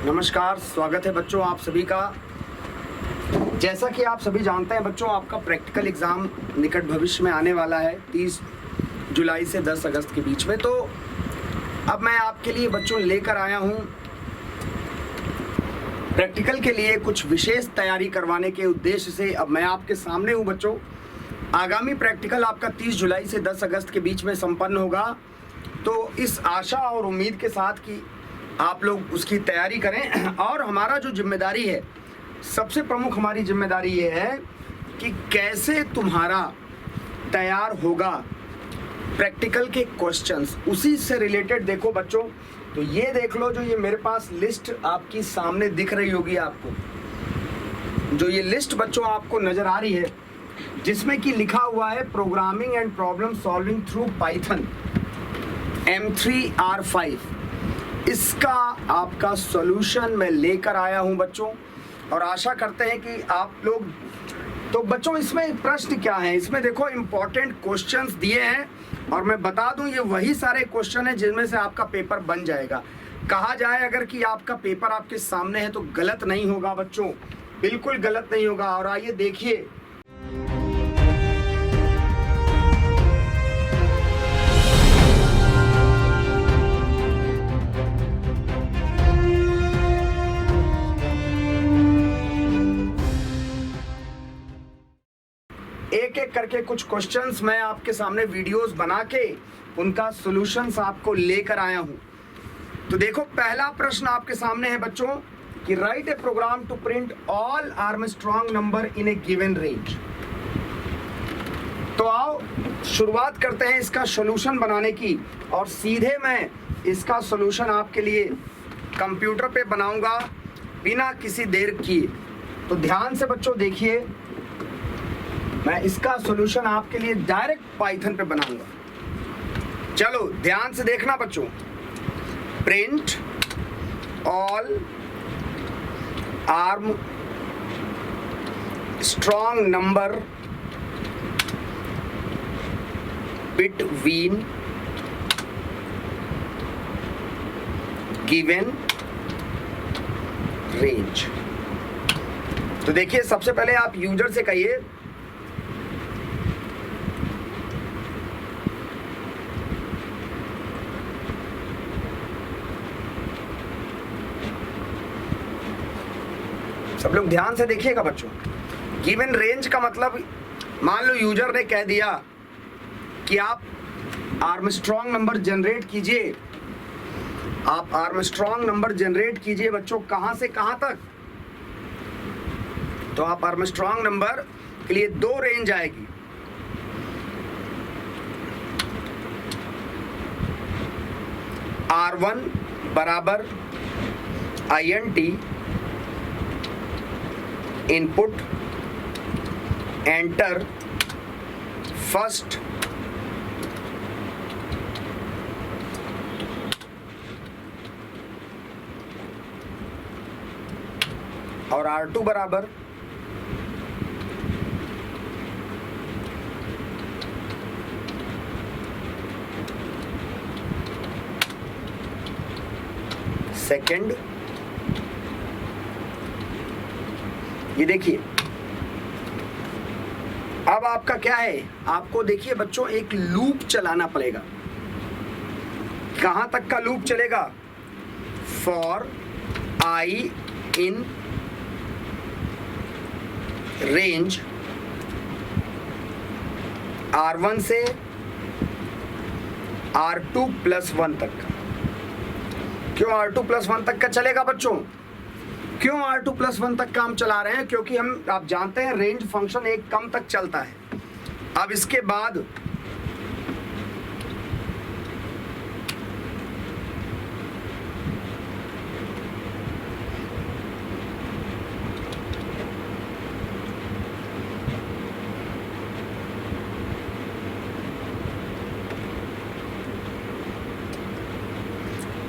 नमस्कार, स्वागत है बच्चों आप सभी का। जैसा कि आप सभी जानते हैं बच्चों, आपका प्रैक्टिकल एग्ज़ाम निकट भविष्य में आने वाला है 30 जुलाई से 10 अगस्त के बीच में। तो अब मैं आपके लिए बच्चों लेकर आया हूं प्रैक्टिकल के लिए कुछ विशेष तैयारी करवाने के उद्देश्य से। अब मैं आपके सामने हूं बच्चों। आगामी प्रैक्टिकल आपका 30 जुलाई से 10 अगस्त के बीच में संपन्न होगा। तो इस आशा और उम्मीद के साथ कि आप लोग उसकी तैयारी करें। और हमारा जो जिम्मेदारी है, सबसे प्रमुख हमारी जिम्मेदारी ये है कि कैसे तुम्हारा तैयार होगा प्रैक्टिकल के क्वेश्चंस, उसी से रिलेटेड। देखो बच्चों, तो ये देख लो, जो ये मेरे पास लिस्ट आपकी सामने दिख रही होगी आपको, जो ये लिस्ट बच्चों आपको नज़र आ रही है, जिसमें कि लिखा हुआ है programming and problem solving through Python M3R5। इसका आपका सॉल्यूशन मैं लेकर आया हूं बच्चों, और आशा करते हैं कि आप लोग। तो बच्चों, इसमें प्रश्न क्या है, इसमें देखो इंपॉर्टेंट क्वेश्चंस दिए हैं, और मैं बता दूं ये वही सारे क्वेश्चन हैं जिनमें से आपका पेपर बन जाएगा। कहा जाए अगर कि आपका पेपर आपके सामने है तो गलत नहीं होगा बच्चों, बिल्कुल गलत नहीं होगा। और आइए देखिए, एक एक करके कुछ क्वेश्चंस मैं आपके सामने वीडियोस बना के उनका सॉल्यूशंस आपको लेकर आया हूं। तो देखो, पहला प्रश्न आपके सामने है बच्चों कि write a program to print all Armstrong number in a given range. तो आओ शुरुआत करते हैं इसका सॉल्यूशन बनाने की, और सीधे मैं इसका सॉल्यूशन आपके लिए कंप्यूटर पे बनाऊंगा बिना किसी देर किए। तो ध्यान से बच्चों देखिए, मैं इसका सॉल्यूशन आपके लिए डायरेक्ट पाइथन पे बनाऊंगा। चलो ध्यान से देखना बच्चों। Print all arm strong number between given range. तो देखिए, सबसे पहले आप यूजर से कहिए सब लोग ध्यान से देखिएगा बच्चों। गिवन रेंज का मतलब, मान लो यूजर ने कह दिया कि आप आर्मस्ट्रॉन्ग नंबर जनरेट कीजिए। आप आर्मस्ट्रॉन्ग नंबर जनरेट कीजिए बच्चों, कहां से कहां तक। तो आप आर्मस्ट्रॉन्ग नंबर के लिए दो रेंज आएगी। R1 बराबर INT इनपुट एंटर फर्स्ट और R2 बराबर सेकंड। ये देखिए, अब आपका क्या है, आपको देखिए बच्चों एक लूप चलाना पड़ेगा। कहां तक का लूप चलेगा? For I in range R1 से R2 + 1 तक का। क्यों R2 + 1 तक का चलेगा बच्चों? क्यों R2 + 1 तक काम चला रहे हैं? क्योंकि आप जानते हैं रेंज फंक्शन एक कम तक चलता है। अब इसके बाद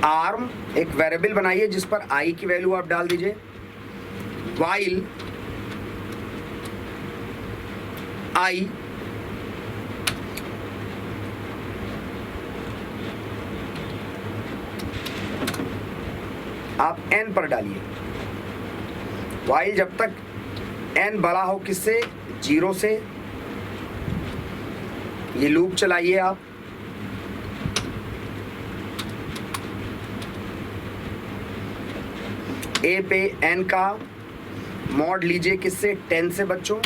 आर्म एक वेरिएबल बनाइए जिस पर आई की वैल्यू आप डाल दीजिए। वाइल आई आप n पर डालिए, वाइल जब तक n बड़ा हो किससे, 0 से, ये लूप चलाइए आप। a पे n का मॉड लीजिए किससे, 10 से बच्चों।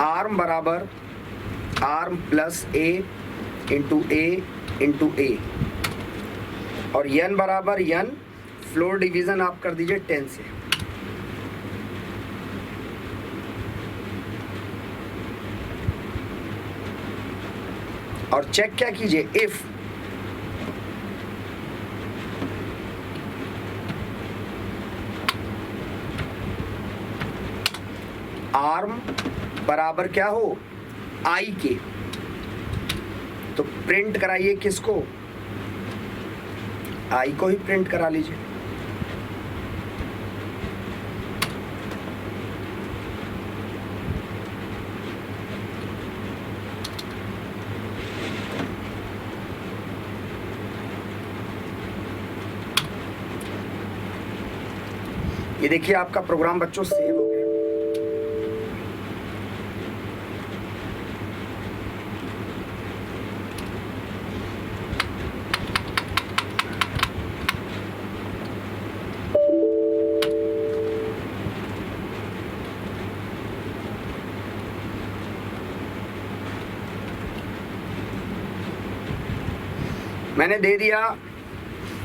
आर्म बराबर arm plus a into a और n बराबर n, फ्लोर डिवीजन आप कर दीजिए 10 से। और चेक क्या कीजिए, इफ आर्म बराबर क्या हो, आई के, तो प्रिंट कराइए किसको, आई को ही प्रिंट करा लीजिए। ये देखिए आपका प्रोग्राम बच्चों सेव हो गया। मैंने दे दिया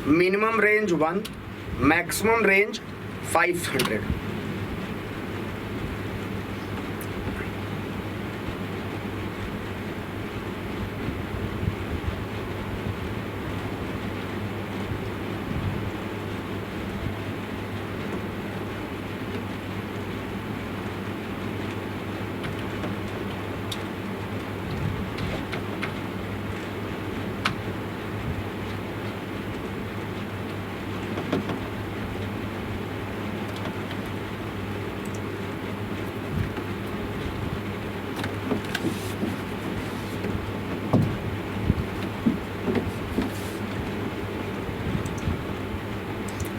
मिनिमम रेंज 1, मैक्सिमम रेंज 500।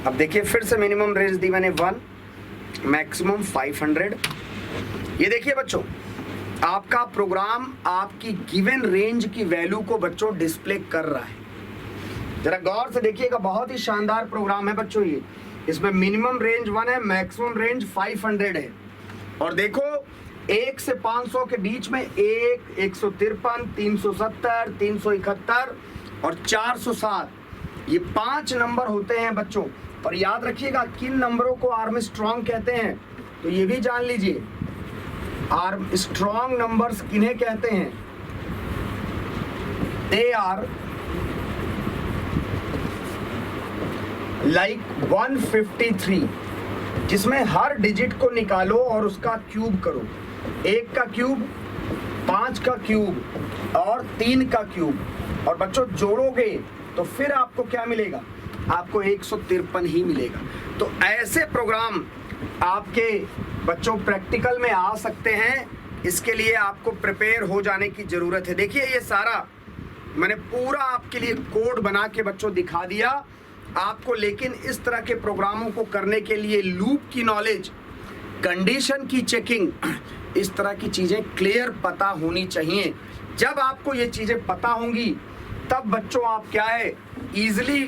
अब देखिए फिर से मिनिमम रेंज दी मैंने 1, मैक्सिमम 500। ये देखिए बच्चों, आपका प्रोग्राम आपकी गिवन रेंज की वैल्यू को बच्चों डिस्प्ले कर रहा है। जरा गौर से देखिएगा, बहुत ही शानदार प्रोग्राम है बच्चों ये। इसमें मिनिमम रेंज 1 है, मैक्सिमम रेंज 500 है। और देखो 1 से 500 के बीच में 1, 153, 370, 371 और 407, ये 5 नंबर होते हैं बच्चों। और याद रखिएगा किन नंबरों को आर्म स्ट्रॉन्ग कहते हैं, तो ये भी जान लीजिए। आर्म स्ट्रॉन्ग नंबर्स किन्हें कहते हैं, दे आर लाइक 153, जिसमें हर डिजिट को निकालो और उसका क्यूब करो। 1 का क्यूब, 5 का क्यूब और 3 का क्यूब, और बच्चों जोड़ोगे तो फिर आपको क्या मिलेगा, आपको 153 ही मिलेगा। तो ऐसे प्रोग्राम आपके बच्चों प्रैक्टिकल में आ सकते हैं। इसके लिए आपको प्रिपेयर हो जाने की ज़रूरत है। देखिए ये सारा मैंने पूरा आपके लिए कोड बना के बच्चों दिखा दिया आपको, लेकिन इस तरह के प्रोग्रामों को करने के लिए लूप की नॉलेज, कंडीशन की चेकिंग, इस तरह की चीज़ें क्लियर पता होनी चाहिए। जब आपको ये चीज़ें पता होंगी तब बच्चों आप क्या है, ईजिली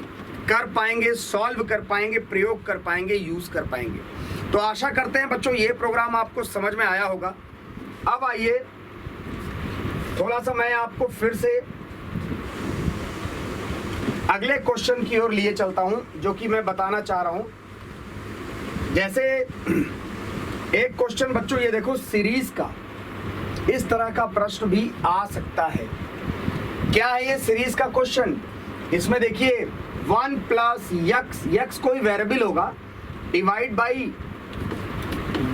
कर पाएंगे, सॉल्व कर पाएंगे, प्रयोग कर पाएंगे, यूज़ कर पाएंगे। तो आशा करते हैं बच्चों ये प्रोग्राम आपको समझ में आया होगा। अब आइए थोड़ा सा मैं आपको फिर से अगले क्वेश्चन की ओर लिए चलता हूं, जो कि मैं बताना चाह रहा हूं। जैसे एक क्वेश्चन बच्चों ये देखो, सीरीज का इस तरह का प्रश्न भी आ सकता है। क्या है ये सीरीज का क्वेश्चन, इसमें देखिए 1 प्लस यक्स कोई वेरिएबल होगा, डिवाइड बाई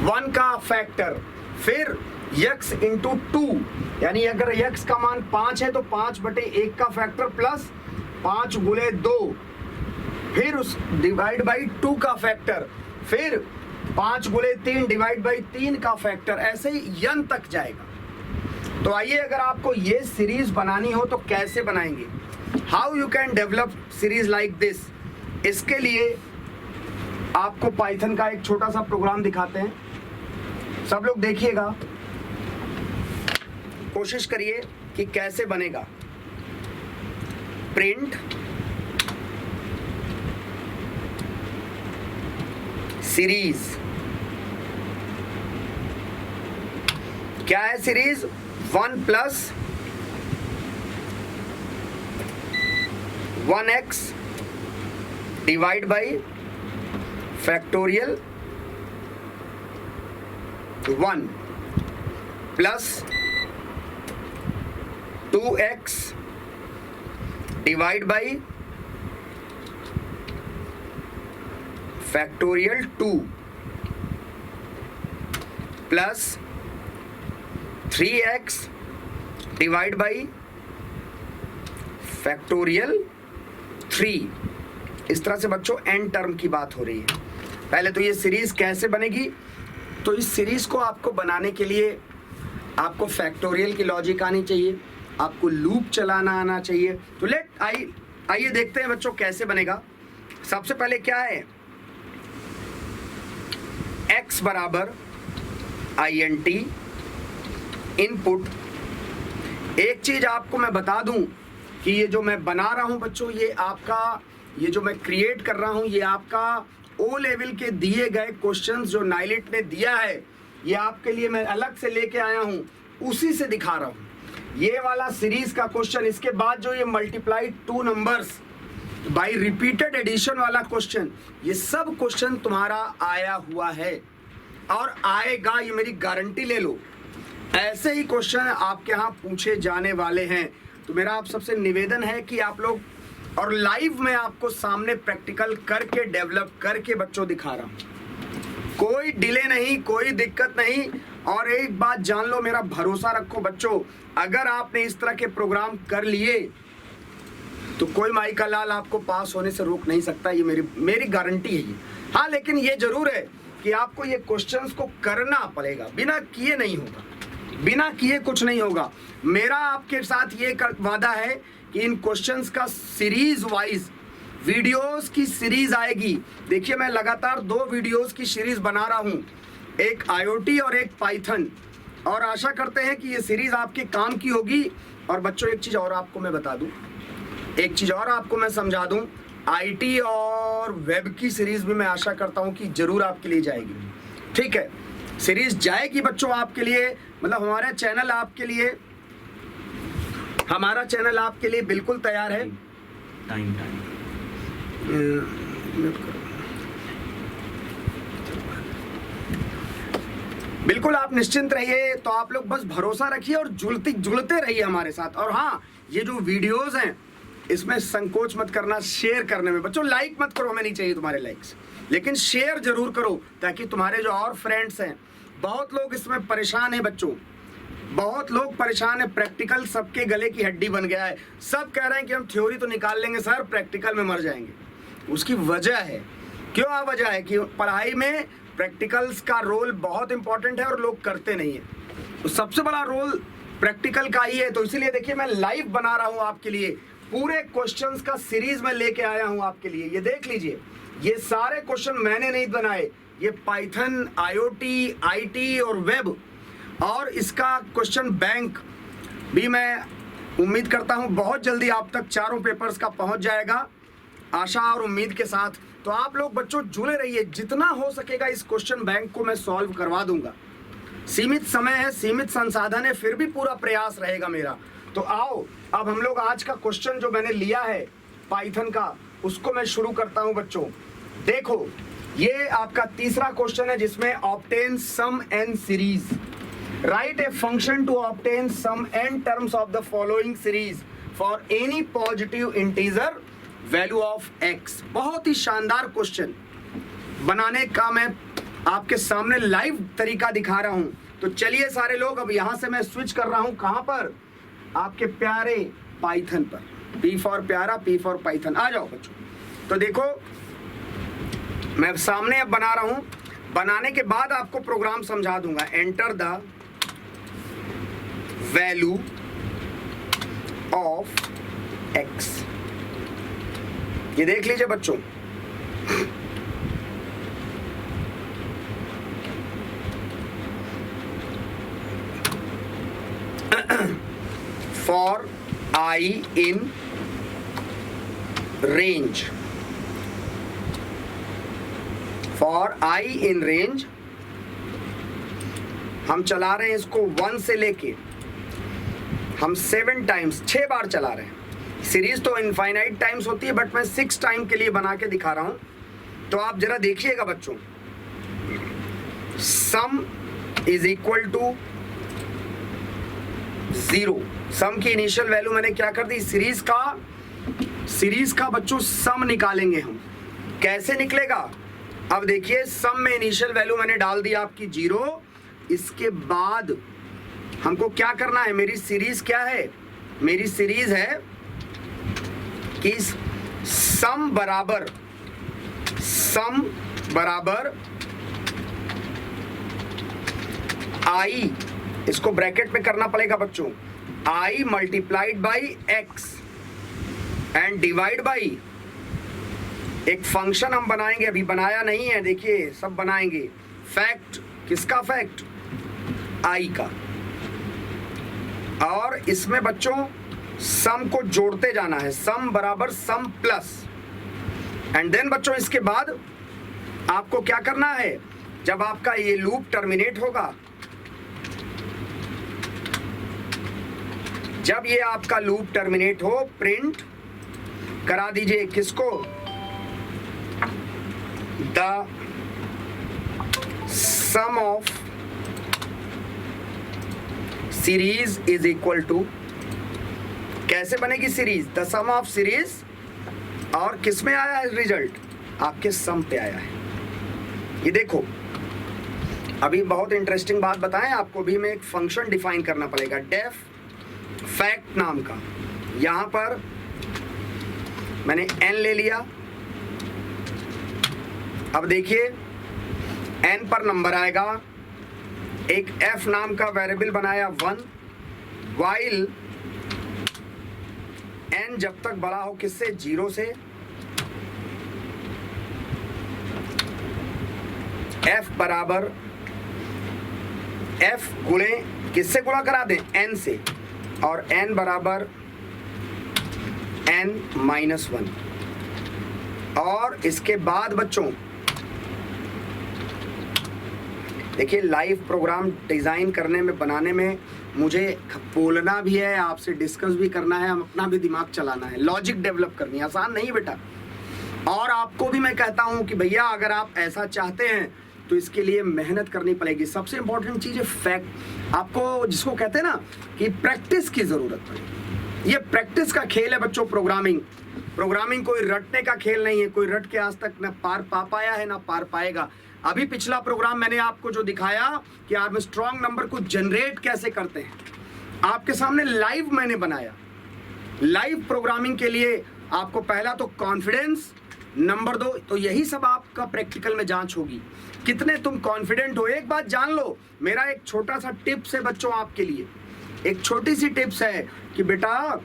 1 का फैक्टर, फिर यक्स इंटू 2, यानी अगर यक्स का मान 5 है तो 5/1 का फैक्टर प्लस 5 गुणे 2, फिर उस डिवाइड बाई 2 का फैक्टर, फिर 5 गुणे 3 डिवाइड बाई 3 का फैक्टर, ऐसे ही n तक जाएगा। तो आइए अगर आपको ये सीरीज बनानी हो तो कैसे बनाएंगे, how you can develop series like this. इसके लिए आपको पाइथन का एक छोटा सा प्रोग्राम दिखाते हैं, सब लोग देखिएगा, कोशिश करिए कि कैसे बनेगा। प्रिंट सीरीज, क्या है series? 1 + 1x divide by factorial 1 plus 2x divide by factorial 2 plus 3x divide by factorial 3। इस तरह से बच्चों n टर्म की बात हो रही है। पहले तो ये सीरीज कैसे बनेगी, तो इस सीरीज को आपको बनाने के लिए आपको फैक्टोरियल की लॉजिक आनी चाहिए, आपको लूप चलाना आना चाहिए। तो आइए देखते हैं बच्चों कैसे बनेगा। सबसे पहले क्या है, x बराबर int इनपुट। एक चीज आपको मैं बता दूं कि ये जो मैं बना रहा हूं बच्चों, ये जो मैं क्रिएट कर रहा हूं, ये आपका ओ लेवल के दिए गए क्वेश्चंस जो नाइलिट ने दिया है, ये आपके लिए मैं अलग से लेके आया हूं, उसी से दिखा रहा हूं। ये वाला सीरीज का क्वेश्चन, इसके बाद जो ये multiply 2 numbers by repeated addition वाला क्वेश्चन, ये सब क्वेश्चन तुम्हारा आया हुआ है और आएगा, ये मेरी गारंटी ले लो। ऐसे ही क्वेश्चन आपके यहाँ पूछे जाने वाले हैं। तो मेरा आप सबसे निवेदन है कि आप लोग, और लाइव में आपको सामने प्रैक्टिकल करके डेवलप करके बच्चों दिखा रहा हूं, कोई डिले नहीं, कोई दिक्कत नहीं। और एक बात जान लो, मेरा भरोसा रखो बच्चों, अगर आपने इस तरह के प्रोग्राम कर लिए तो कोई माई का लाल आपको पास होने से रोक नहीं सकता। ये मेरी गारंटी है ये। हाँ, लेकिन ये जरूर है कि आपको ये क्वेश्चंस को करना पड़ेगा, बिना किए नहीं होगा, बिना किए कुछ नहीं होगा। मेरा आपके साथ ये वादा है कि इन क्वेश्चंस का सीरीज वाइज वीडियोस की सीरीज आएगी। देखिए, मैं लगातार 2 वीडियोस की सीरीज बना रहा हूं, एक IoT और एक पाइथन, और आशा करते हैं कि ये सीरीज आपके काम की होगी। और बच्चों एक चीज और आपको मैं बता दूं, एक चीज और आपको मैं समझा दूं, IT और वेब की सीरीज भी मैं आशा करता हूं कि जरूर आपके लिए जाएगी। ठीक है, सीरीज जाएगी बच्चों आपके लिए, मतलब हमारा चैनल आपके लिए बिल्कुल तैयार है। टाइम बिल्कुल आप निश्चिंत रहिए। तो आप लोग बस भरोसा रखिए और जुड़ते रहिए हमारे साथ। और हाँ, ये जो वीडियोस हैं इसमें संकोच मत करना शेयर करने में। बच्चों लाइक मत करो, हमें नहीं चाहिए तुम्हारे लाइक्स, लेकिन शेयर जरूर करो ताकि तुम्हारे जो और फ्रेंड्स हैं, बहुत लोग इसमें परेशान हैं बच्चों, बहुत लोग परेशान है। प्रैक्टिकल सबके गले की हड्डी बन गया है। सब कह रहे हैं कि हम थ्योरी तो निकाल लेंगे सर, प्रैक्टिकल में मर जाएंगे। उसकी वजह है, क्यों वजह है कि पढ़ाई में प्रैक्टिकल्स का रोल बहुत इंपॉर्टेंट है और लोग करते नहीं है। तो सबसे बड़ा रोल प्रैक्टिकल का ही है। तो इसीलिए देखिए, मैं लाइव बना रहा हूं आपके लिए, पूरे क्वेश्चंस का सीरीज में लेके आया हूं आपके लिए। ये देख लीजिए, ये सारे क्वेश्चन मैंने नहीं बनाए, ये पाइथन, IoT, IT और वेब, और इसका क्वेश्चन बैंक भी मैं उम्मीद करता हूं बहुत जल्दी आप तक चारों पेपर्स का पहुंच जाएगा, आशा और उम्मीद के साथ। तो आप लोग बच्चों जुड़े रहिए, जितना हो सकेगा इस क्वेश्चन बैंक को मैं सॉल्व करवा दूंगा। सीमित समय है, सीमित संसाधन है, फिर भी पूरा प्रयास रहेगा मेरा। तो आओ, अब हम लोग आज का क्वेश्चन जो मैंने लिया है पाइथन का, उसको मैं शुरू करता हूं बच्चों। देखो, ये आपका तीसरा क्वेश्चन है जिसमें obtain sum n series. Write a function to obtain some n terms of the following series for any positive integer value of x। बहुत ही शानदार क्वेश्चन बनाने का मैं आपके सामने लाइव तरीका दिखा रहा हूं। तो चलिए सारे लोग, अब यहां से मैं स्विच कर रहा हूं कहां पर, आपके प्यारे पाइथन पर। P फॉर प्यारा, P फॉर पाइथन। आ जाओ बच्चों। तो देखो, मैं सामने अब बना रहा हूं, बनाने के बाद आपको प्रोग्राम समझा दूंगा। Enter the value of x। ये देख लीजिए बच्चों, I in range. For I in range हम चला रहे हैं इसको 1 से लेके हम 7 टाइम्स 6 बार चला रहे हैं। सीरीज तो इनफाइनाइट टाइम्स होती है, बट मैं 6 टाइम के लिए बना के दिखा रहा हूं। तो आप जरा देखिएगा बच्चों, सम इज इक्वल टू 0। सम की इनिशियल वैल्यू मैंने क्या कर दी, सीरीज का बच्चों सम निकालेंगे हम। कैसे निकलेगा, अब देखिए सम में इनिशियल वैल्यू मैंने डाल दी आपकी 0। इसके बाद हमको क्या करना है, मेरी सीरीज क्या है, मेरी सीरीज है कि सम बराबर आई, इसको ब्रैकेट में करना पड़ेगा बच्चों, आई multiplied by x and divide by एक फंक्शन हम बनाएंगे, अभी बनाया नहीं है, देखिए सब बनाएंगे। फैक्ट, किसका फैक्ट, आई का। और इसमें बच्चों सम को जोड़ते जाना है, सम बराबर सम प्लस। एंड देन बच्चों इसके बाद आपको क्या करना है, जब आपका ये लूप टर्मिनेट होगा, जब ये आपका लूप टर्मिनेट हो, प्रिंट करा दीजिए किसको, the sum of series is equal to, कैसे बनेगी series, the sum of series, और किस में आया है रिजल्ट, आपके सम पे आया है। ये देखो, अभी बहुत इंटरेस्टिंग बात बताएं आपको, भी में एक फंक्शन डिफाइन करना पड़ेगा, डेफ फैक्ट नाम का। यहां पर मैंने n ले लिया, अब देखिए n पर नंबर आएगा, एक f नाम का वेरिएबल बनाया 1, वाइल n जब तक बड़ा हो किससे, 0 से, f बराबर f गुणे किससे गुणा करा दें, n से, और n बराबर n माइनस 1। और इसके बाद बच्चों देखिए, लाइव प्रोग्राम डिज़ाइन करने में, बनाने में मुझे बोलना भी है, आपसे डिस्कस भी करना है, हम अपना भी दिमाग चलाना है, लॉजिक डेवलप करनी है, आसान नहीं बेटा। और आपको भी मैं कहता हूं कि भैया अगर आप ऐसा चाहते हैं तो इसके लिए मेहनत करनी पड़ेगी। सबसे इंपॉर्टेंट चीज़ है फैक्ट, आपको जिसको कहते हैं ना कि प्रैक्टिस की ज़रूरत पड़ेगी। ये प्रैक्टिस का खेल है बच्चों। प्रोग्रामिंग कोई रटने का खेल नहीं है, कोई रट के आज तक न पार पा पाया है ना पार पाएगा। अभी पिछला प्रोग्राम मैंने आपको जो दिखाया कि आर्मस्ट्रॉन्ग नंबर को जनरेट कैसे करते हैं, आपके सामने लाइव मैंने बनाया। लाइव प्रोग्रामिंग के लिए आपको पहला तो कॉन्फिडेंस, नंबर 2 तो यही सब आपका प्रैक्टिकल में जांच होगी, कितने तुम कॉन्फिडेंट हो। एक बात जान लो, मेरा एक छोटा सा टिप्स है बच्चों आपके लिए, एक छोटी सी टिप्स है कि बेटा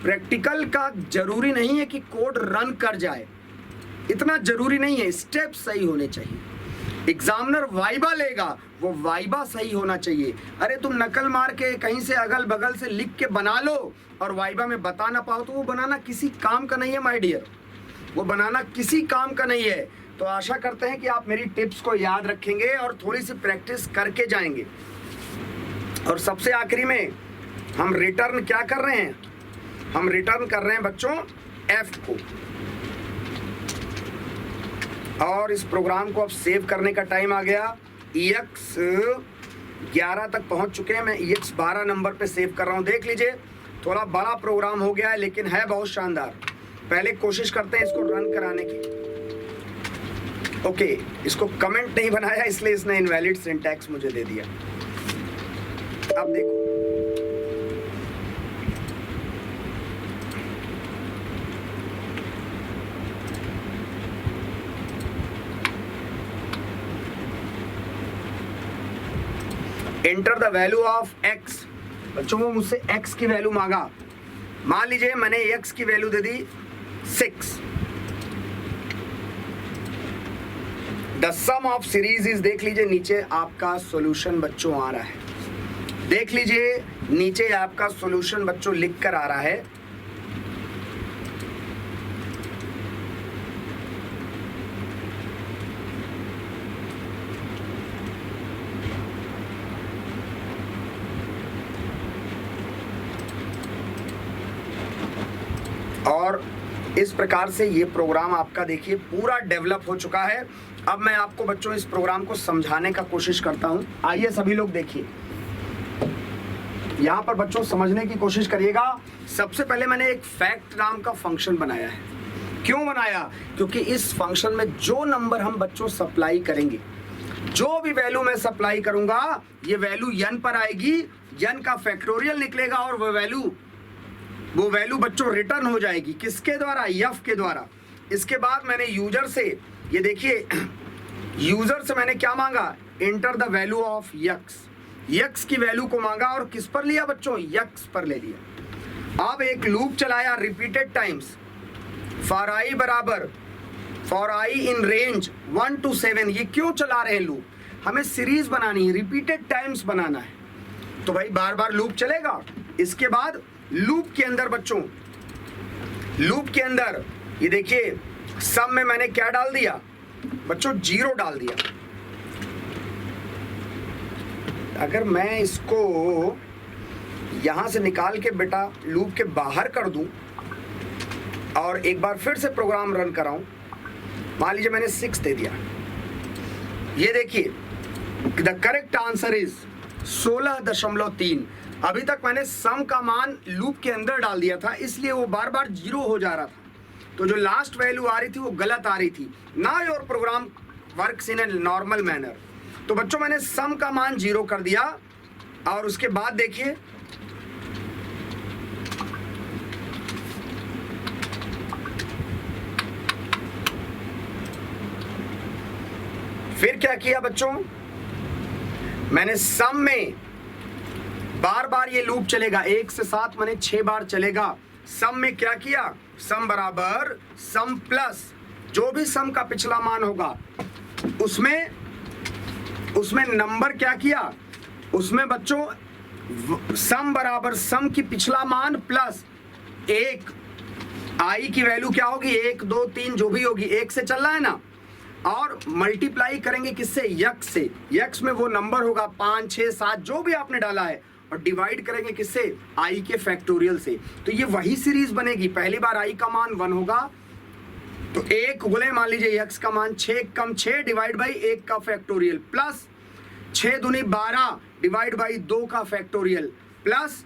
प्रैक्टिकल का जरूरी नहीं है कि कोड रन कर जाए, इतना जरूरी नहीं है, स्टेप सही होने चाहिए। एग्जामिनर वाइबा लेगा, वो वाइबा सही होना चाहिए। अरे तुम नकल मार के कहीं से अगल बगल से लिख के बना लो और वाइबा में बता ना पाओ तो वो बनाना किसी काम का नहीं है माय डियर, वो बनाना किसी काम का नहीं है। तो आशा करते हैं कि आप मेरी टिप्स को याद रखेंगे और थोड़ी सी प्रैक्टिस करके जाएंगे। और सबसे आखिरी में हम रिटर्न क्या कर रहे हैं, हम रिटर्न कर रहे हैं बच्चों f को। और इस प्रोग्राम को अब सेव करने का टाइम आ गया। EX 11 तक पहुंच चुके हैं, मैं EX 12 नंबर पे सेव कर रहा हूं। देख लीजिए, थोड़ा बड़ा प्रोग्राम हो गया है लेकिन है बहुत शानदार। पहले कोशिश करते हैं इसको रन कराने की। ओके, इसको कमेंट नहीं बनाया इसलिए इसने इनवैलिड सिंटैक्स मुझे दे दिया। अब देखो, enter the value of x। बच्चों वो मुझसे x की वैल्यू मांगा, मान लीजिए मैंने x की वैल्यू दे दी 6। The sum of series is, देख लीजिए नीचे आपका सॉल्यूशन बच्चों आ रहा है। देख लीजिए नीचे आपका सॉल्यूशन बच्चों लिख कर आ रहा है। और इस प्रकार से ये प्रोग्राम आपका देखिए पूरा डेवलप हो चुका है। अब मैं आपको बच्चों इस प्रोग्राम को समझाने का कोशिश करता हूं। आइए सभी लोग देखिए, यहां पर बच्चों समझने की कोशिश करिएगा। सबसे पहले मैंने एक फैक्ट नाम का फंक्शन बनाया है। क्यों बनाया? क्योंकि इस फंक्शन में जो नंबर हम बच्चों सप्लाई करेंगे, जो भी वैल्यू मैं सप्लाई करूंगा, ये वैल्यू n पर आएगी, n का फैक्टोरियल निकलेगा और वो वैल्यू बच्चों रिटर्न हो जाएगी। किसके द्वारा? f के द्वारा। इसके बाद मैंने यूजर से, ये देखिए यूजर से मैंने क्या मांगा? Enter the value of x की वैल्यू को मांगा और किस पर लिया बच्चों? x पर ले लिया। अब एक लूप चलाया repeated times, for i in range 1 to 7। ये क्यों चला रहे हैं लूप? हमें सीरीज बनानी है, रिपीटेड टाइम्स बनाना है, तो भाई बार बार लूप चलेगा। इसके बाद लूप के अंदर बच्चों, लूप के अंदर ये देखिए सम में मैंने क्या डाल दिया बच्चों? 0 डाल दिया। अगर मैं इसको यहां से निकाल के बेटा लूप के बाहर कर दूं और एक बार फिर से प्रोग्राम रन कराऊं, मान लीजिए मैंने 6 दे दिया, ये देखिए द करेक्ट आंसर इज 16.3। अभी तक मैंने सम का मान लूप के अंदर डाल दिया था, इसलिए वो बार बार 0 हो जा रहा था। तो जो लास्ट वैल्यू आ रही थी वो गलत आ रही थी। ना your program works in a normal manner. तो बच्चों मैंने सम का मान 0 कर दिया और उसके बाद देखिए फिर क्या किया बच्चों? मैंने सम में बार बार ये लूप चलेगा, 1 से 7 मैंने 6 बार चलेगा। सम में क्या किया? सम बराबर सम प्लस जो भी सम का पिछला मान होगा उसमें नंबर क्या किया? उसमें बच्चों सम बराबर सम की पिछला मान प्लस 1। आई की वैल्यू क्या होगी? 1 2 3 जो भी होगी, 1 से चल रहा है ना, और मल्टीप्लाई करेंगे किससे? x से। x में वो नंबर होगा 5 6 7 जो भी आपने डाला है, और डिवाइड करेंगे किससे? i के फैक्टोरियल से। तो ये वही सीरीज बनेगी। पहली बार i का मान 1 होगा तो 1 गुणे मान लीजिए x का मान 6 कम 6 डिवाइड बाई 1 का फैक्टोरियल प्लस 6 दूनी 12 डिवाइड बाई 2 का फैक्टोरियल प्लस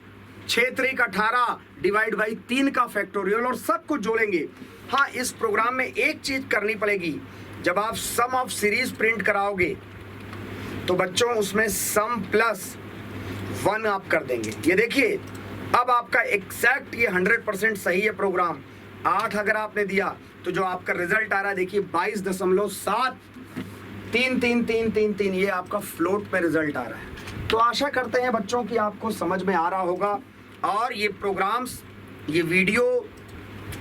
6 3 18 डिवाइड बाई 3 का फैक्टोरियल, और सबको जोड़ेंगे। हाँ, इस प्रोग्राम में एक चीज करनी पड़ेगी, जब आप सम ऑफ सीरीज प्रिंट कराओगे तो बच्चों उसमें सम प्लस 1 आप कर देंगे। ये देखिए अब आपका एग्जैक्ट ये 100% सही है प्रोग्राम। 8 अगर आपने दिया तो जो आपका रिजल्ट आ रहा है देखिए 22.7333333, ये आपका फ्लोट पे रिजल्ट आ रहा है। तो आशा करते हैं बच्चों कि आपको समझ में आ रहा होगा, और ये प्रोग्राम्स, ये वीडियो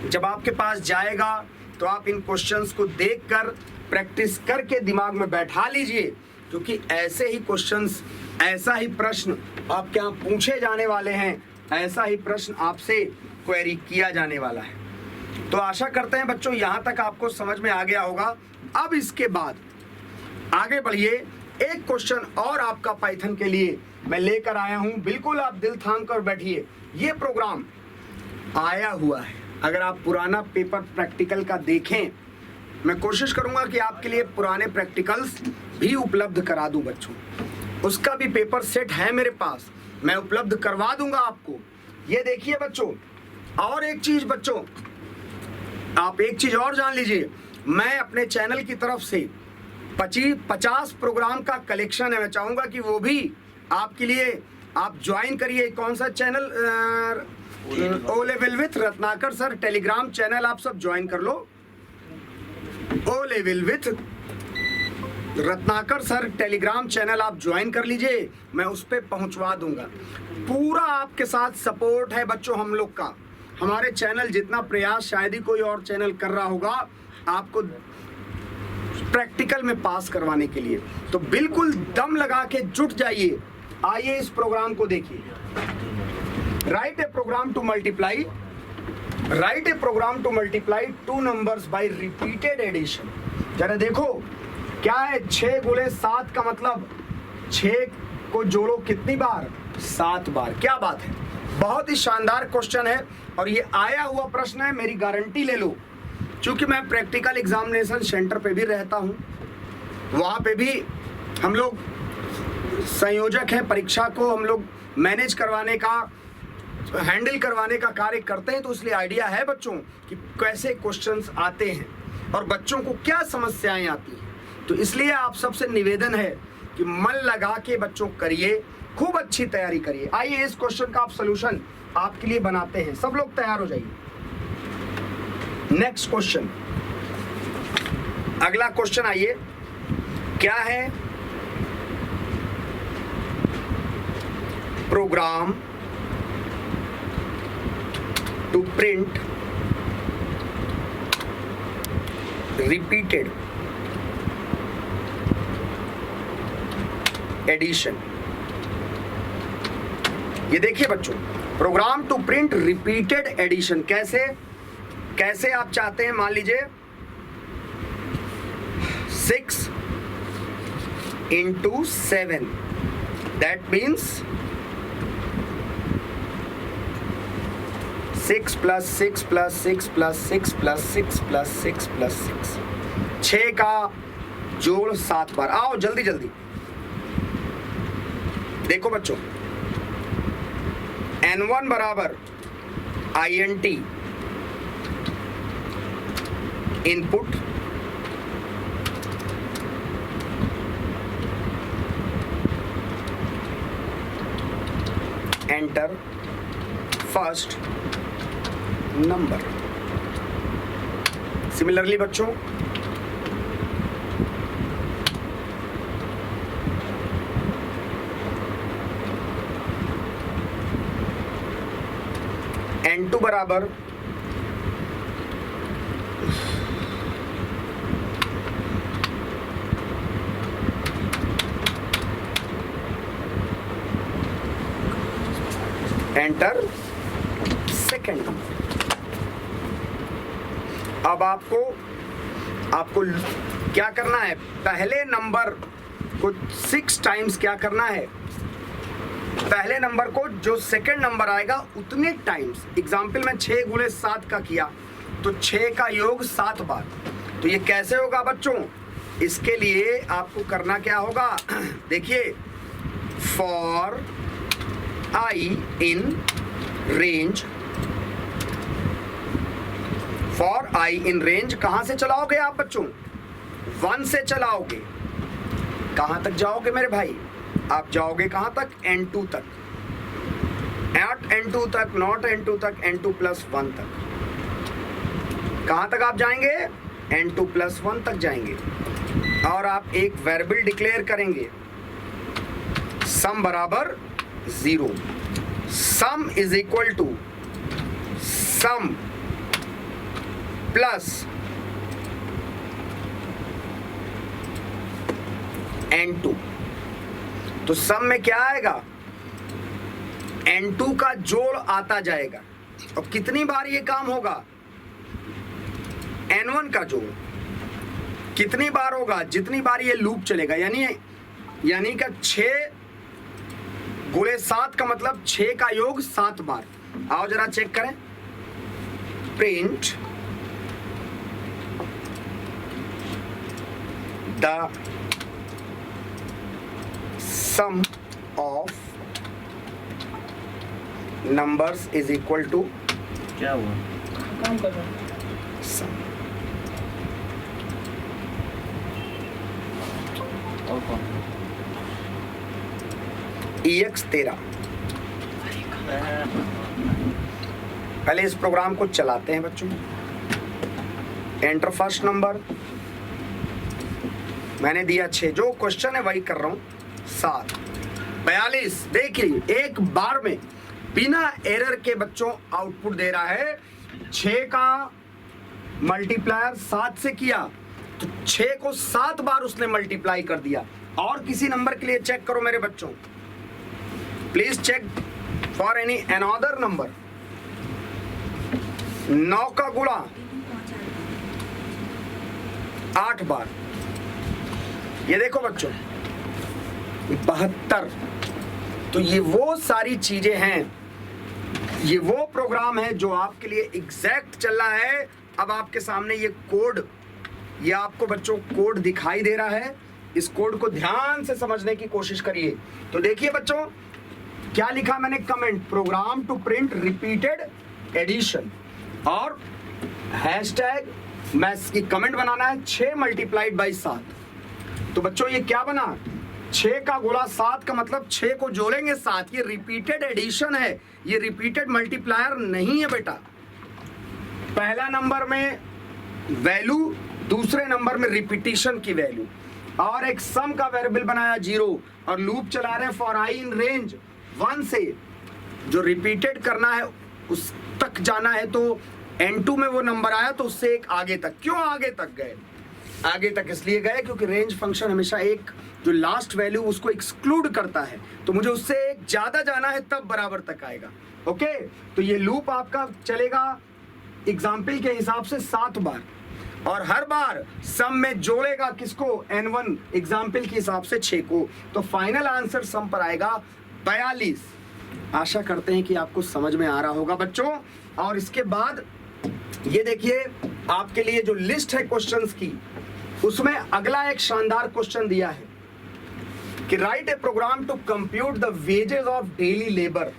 जब आपके पास जाएगा तो आप इन क्वेश्चंस को देखकर प्रैक्टिस करके दिमाग में बैठा लीजिए, क्योंकि ऐसे ही क्वेश्चंस, ऐसा ही प्रश्न आपके यहाँ पूछे जाने वाले हैं, ऐसा ही प्रश्न आपसे क्वेरी किया जाने वाला है। तो आशा करते हैं बच्चों यहाँ तक आपको समझ में आ गया होगा। अब इसके बाद आगे बढ़िए, एक क्वेश्चन और आपका पाइथन के लिए मैं लेकर आया हूँ। बिल्कुल आप दिल थाम कर बैठिए। ये प्रोग्राम आया हुआ है, अगर आप पुराना पेपर प्रैक्टिकल का देखें, मैं कोशिश करूंगा कि आपके लिए पुराने प्रैक्टिकल्स भी उपलब्ध करा दूं बच्चों। उसका भी पेपर सेट है मेरे पास, मैं उपलब्ध करवा दूंगा आपको। ये देखिए बच्चों, और एक चीज बच्चों, आप एक चीज और जान लीजिए, मैं अपने चैनल की तरफ से 50 प्रोग्राम का कलेक्शन है, मैं चाहूंगा कि वो भी आपके लिए आप ज्वाइन करिए। कौन सा channel? O level with Ratnakar sir Telegram channel आप सब ज्वाइन कर लो। O level with Ratnakar sir Telegram channel आप ज्वाइन कर लीजिए, मैं उस पर पहुंचवा दूंगा। पूरा आपके साथ सपोर्ट है बच्चों हम लोग का। हमारे चैनल जितना प्रयास शायद ही कोई और चैनल कर रहा होगा आपको प्रैक्टिकल में पास करवाने के लिए। तो बिल्कुल दम लगा के जुट जाइए आइए इस प्रोग्राम को देखिए। Write a program to multiply, write a program to multiply two numbers by repeated addition. जरा देखो क्या है, 6 गुणे 7 का मतलब 6 को जोड़ो कितनी बार, 7 बार। क्या बात है, बहुत ही शानदार क्वेश्चन है और ये आया हुआ प्रश्न है, मेरी गारंटी ले लो। क्योंकि मैं प्रैक्टिकल एग्जामिनेशन सेंटर पे भी रहता हूँ, वहाँ पे भी हम लोग संयोजक हैं, परीक्षा को हम लोग मैनेज करवाने का, हैंडल करवाने का कार्य करते हैं, तो इसलिए आइडिया है बच्चों कि कैसे क्वेश्चंस आते हैं और बच्चों को क्या समस्याएं आती हैं। तो इसलिए आप सबसे निवेदन है कि मन लगा के बच्चों करिए, खूब अच्छी तैयारी करिए। आइए इस क्वेश्चन का आप सलूशन आपके लिए बनाते हैं, सब लोग तैयार हो जाइए। नेक्स्ट क्वेश्चन, अगला क्वेश्चन आइए, क्या है, program to print repeated addition. ये देखिए बच्चों, program to print repeated addition कैसे कैसे आप चाहते हैं। मान लीजिए 6 into 7, that means 6 plus 6 plus 6 plus 6 plus 6 plus 6 plus 6, 6 का जोड़ 7 बार। आओ जल्दी जल्दी देखो बच्चों, N1 बराबर INT input, enter first number. Similarly बच्चों N2 बराबर एंटर सेकेंड नंबर। अब आपको क्या करना है, पहले नंबर को 6 टाइम्स क्या करना है, पहले नंबर को जो सेकेंड नंबर आएगा उतने टाइम्स। एग्जाम्पल में 6 गुणे 7 का किया तो 6 का योग 7 बार। तो ये कैसे होगा बच्चों, इसके लिए आपको करना क्या होगा, देखिए, for I in range, for I in range कहां से चलाओगे आप बच्चों, 1 से चलाओगे। कहां तक जाओगे मेरे भाई, आप जाओगे कहां तक, N2 तक, at N2 तक, not N2 तक, N2 plus 1 तक। कहां तक आप जाएंगे, N2 plus 1 तक जाएंगे। और आप एक वेरिएबल डिक्लेयर करेंगे, सम बराबर 0, sum is equal to sum plus N2। तो सम में क्या आएगा, N2 का जोड़ आता जाएगा। और कितनी बार ये काम होगा, N1 का जोड़ कितनी बार होगा, जितनी बार ये लूप चलेगा। यानी का 6 गुणे 7 का मतलब 6 का योग 7 बार। आओ जरा चेक करें, print the sum of numbers is equal to, क्या हुआ, काम कर रहा हूं। सम। और कौन, EX 13। पहले इस प्रोग्राम को चलाते हैं बच्चों। एंटर फर्स्ट नंबर, मैंने दिया 6, जो क्वेश्चन है वही कर रहा हूं, 7 42। देखिए एक बार में बिना एरर के बच्चों आउटपुट दे रहा है। 6 का मल्टीप्लायर 7 से किया तो 6 को 7 बार उसने मल्टीप्लाई कर दिया। और किसी नंबर के लिए चेक करो मेरे बच्चों, please check for any another number. 9 का गुणा 8 बार, ये देखो बच्चों 72। तो ये वो सारी चीजें हैं, ये वो प्रोग्राम है जो आपके लिए एग्जैक्ट चल रहा है। अब आपके सामने ये कोड, ये आपको बच्चों कोड दिखाई दे रहा है, इस कोड को ध्यान से समझने की कोशिश करिए। तो देखिए बच्चों क्या लिखा मैंने comment, program to print repeated addition, और हैशटैग मैं इसकी कमेंट बनाना है 6 × 7। तो बच्चों ये क्या बना, 6 का गुणा 7 का मतलब 6 को जोड़ेंगे 7। ये रिपीटेड एडिशन है, ये रिपीटेड मल्टीप्लायर नहीं है बेटा। पहला नंबर में वैल्यू, दूसरे नंबर में रिपीटिशन की वैल्यू, और एक सम का वेरिएबल बनाया 0, और लूप चला रहे हैं फॉर आई इन रेंज 1 से जो रिपीटेड करना है उस तक जाना है। तो N2 में वो नंबर आया तो उससे एक आगे तक। क्यों आगे तक गए? आगे तक इसलिए गए क्योंकि रेंज फंक्शन हमेशा एक जो लास्ट वैल्यू उसको एक्सक्लूड करता है, तो मुझे उससे एक ज्यादा जाना है तब बराबर तक आएगा। ओके, तो ये लूप आपका चलेगा एग्जाम्पल के हिसाब से 7 बार, और हर बार सम में जोड़ेगा किसको, N1 एग्जाम्पल के हिसाब से 6 को। तो फाइनल आंसर सम पर आएगा 42। आशा करते हैं कि आपको समझ में आ रहा होगा बच्चों। और इसके बाद ये देखिए आपके लिए जो लिस्ट है क्वेश्चंस की, उसमें अगला एक शानदार क्वेश्चन दिया है कि write a program to compute the wages of daily labour.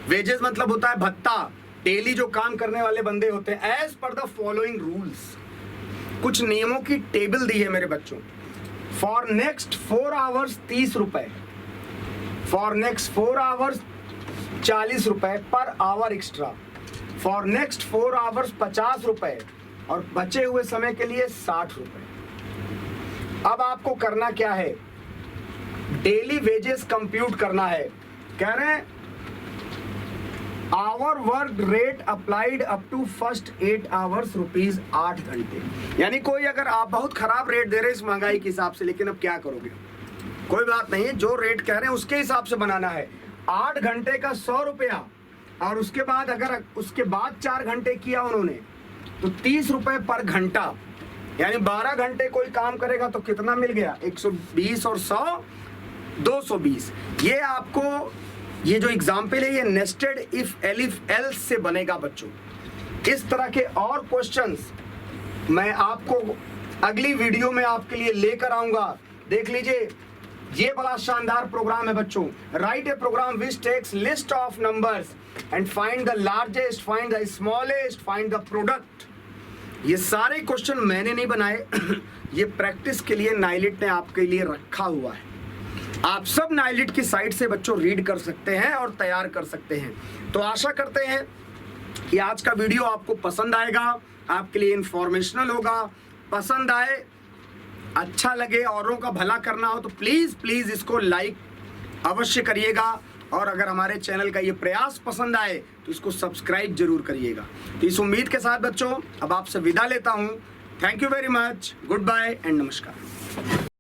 Wages मतलब होता है भत्ता, डेली जो काम करने वाले बंदे होते हैं, as per the following rules. कुछ नियमों की टेबल दी है मेरे बच्चों। फॉर नेक्स्ट 4 आवर्स 30 रुपए, फॉर नेक्स्ट 4 आवर्स 40 रुपए per hour extra, for next 4 hours 50 रुपए, और बचे हुए समय के लिए 60 रुपए। अब आपको करना क्या है, डेली वेजेस कंप्यूट करना है। कह रहे हैं hour work rate applied up to first 8 hours rupees 8 घंटे। यानी कोई अगर आप बहुत खराब रेट दे रहे हैं इस महंगाई के हिसाब से, लेकिन अब क्या करोगे, कोई बात नहीं है, जो रेट कह रहे हैं उसके हिसाब से बनाना है। 8 घंटे का 100 रुपया, और उसके बाद अगर उसके बाद 4 घंटे किया उन्होंने तो 30 रुपए पर घंटा, यानी 12 घंटे कोई काम करेगा तो कितना मिल गया, 120 और 100 220। ये आपको ये जो एग्जाम्पल है ये नेस्टेड इफ एलिफ एल्स से बनेगा बच्चों। इस तरह के और क्वेश्चंस मैं आपको अगली वीडियो में आपके लिए लेकर आऊंगा। देख लीजिए ये बड़ा शानदार प्रोग्राम है बच्चों। Write a program which takes list of numbers and find the largest, find the smallest, find the product. ये सारे क्वेश्चन मैंने नहीं बनाए ये प्रैक्टिस के लिए नाइलिट ने आपके लिए रखा हुआ है। आप सब नाइलिट की साइट से बच्चों रीड कर सकते हैं और तैयार कर सकते हैं। तो आशा करते हैं कि आज का वीडियो आपको पसंद आएगा, आपके लिए इंफॉर्मेशनल होगा। पसंद आए, अच्छा लगे, औरों का भला करना हो तो प्लीज़ प्लीज़ इसको लाइक अवश्य करिएगा, और अगर हमारे चैनल का ये प्रयास पसंद आए तो इसको सब्सक्राइब जरूर करिएगा। तो इस उम्मीद के साथ बच्चों अब आपसे विदा लेता हूँ। Thank you very much, goodbye and नमस्कार।